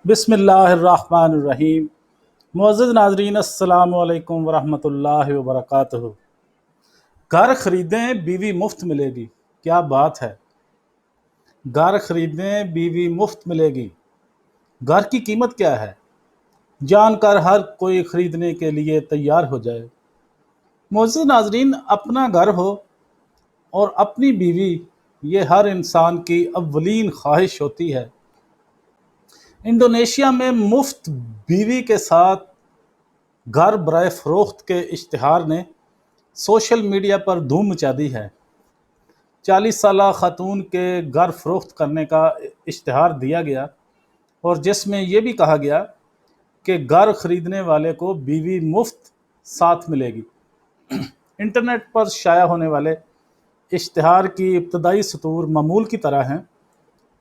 बिस्मिल्लाहिर्रहमानिर्रहीम। मुअज़्ज़ज़ नाज़रीन, अस्सलामु अलैकुम वरहमतुल्लाहि वबरकातुहू। घर खरीदें बीवी मुफ्त मिलेगी, क्या बात है। घर खरीदें बीवी मुफ्त मिलेगी, घर की कीमत क्या है जानकर हर कोई खरीदने के लिए तैयार हो जाए। मुअज़्ज़ज़ नाज़रीन, अपना घर हो और अपनी बीवी, ये हर इंसान की अव्वलीन ख्वाहिश होती है। इंडोनेशिया में मुफ्त बीवी के साथ घर बराए फरोख्त के इश्तिहार ने सोशल मीडिया पर धूम मचा दी है। 40 साला खातून के घर फरोख्त करने का इश्तिहार दिया गया और जिसमें यह भी कहा गया कि घर खरीदने वाले को बीवी मुफ्त साथ मिलेगी। इंटरनेट पर शाया होने वाले इश्तिहार की इब्तदाई सतूर मामूल की तरह हैं,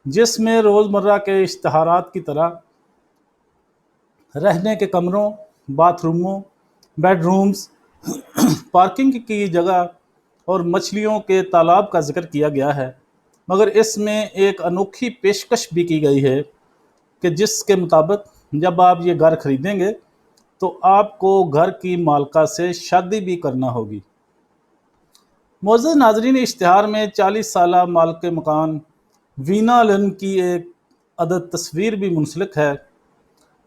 जिसमें रोज़मर्रा के इश्तिहारात की तरह रहने के कमरों, बाथरूमों, बेडरूम्स, पार्किंग की जगह और मछलियों के तालाब का जिक्र किया गया है, मगर इसमें एक अनोखी पेशकश भी की गई है कि जिसके मुताबिक जब आप ये घर खरीदेंगे तो आपको घर की मालका से शादी भी करना होगी। मुअज़्ज़ज़ नाज़रीन, इश्तिहार में 40 साला मालिक मकान वीना लन की एक अदद तस्वीर भी मुंसलिक है,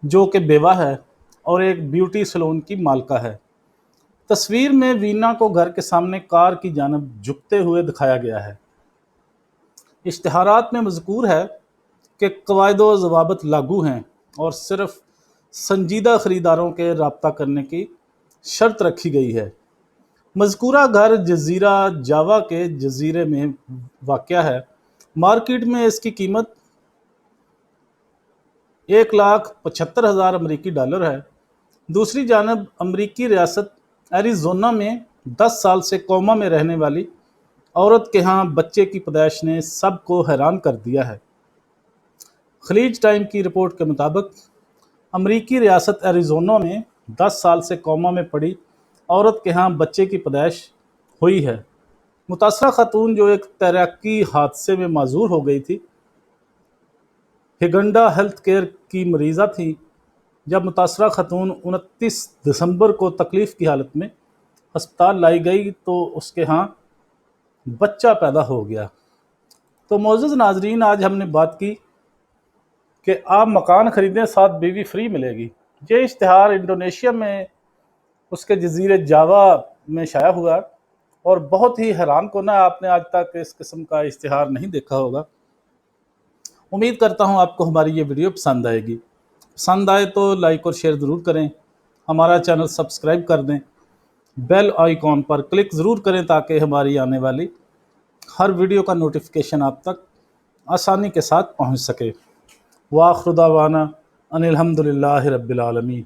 जो कि बेवा है और एक ब्यूटी सैलून की मालका है। तस्वीर में वीना को घर के सामने कार की जानब झुकते हुए दिखाया गया है। इश्तिहारात में मज़कूर है कि कवायद व ज़वाबित लागू हैं और सिर्फ संजीदा ख़रीदारों के रब्ता करने की शर्त रखी गई है। मज़कूरा घर जज़ीरा जावा के जज़ीरे में वाक़या है। मार्केट में इसकी कीमत 1,75,000 अमरीकी डॉलर है। दूसरी जानब अमरीकी रियासत एरिज़ोना में 10 साल से कोमा में रहने वाली औरत के यहाँ बच्चे की पैदाइश ने सबको हैरान कर दिया है। खलीज टाइम की रिपोर्ट के मुताबिक अमरीकी रियासत एरिज़ोना में 10 साल से कोमा में पड़ी औरत के यहाँ बच्चे की पैदाइश हुई है। मुतासरा खातून, जो एक तैराकी हादसे में माजूर हो गई थी, हिगंडा हेल्थ केयर की मरीज़ा थी। जब मुतासरा खातून 29 दिसंबर को तकलीफ़ की हालत में अस्पताल लाई गई तो उसके यहाँ बच्चा पैदा हो गया। तो मुअज़्ज़ज़ नाज़रीन, आज हमने बात की कि आप मकान ख़रीदें, साथ बीवी फ्री मिलेगी। ये इश्तिहार इंडोनेशिया में उसके जज़ीरे जावा में शाया हुआ और बहुत ही हैरान कुन है। आपने आज तक इस किस्म का इश्तिहार नहीं देखा होगा। उम्मीद करता हूँ आपको हमारी ये वीडियो पसंद आएगी। पसंद आए तो लाइक और शेयर ज़रूर करें, हमारा चैनल सब्सक्राइब कर दें, बेल आइकॉन पर क्लिक ज़रूर करें ताकि हमारी आने वाली हर वीडियो का नोटिफिकेशन आप तक आसानी के साथ पहुँच सके। व आखिर दावाना अनिल हम्दुलिल्लाहि रब्बिल आलमीन।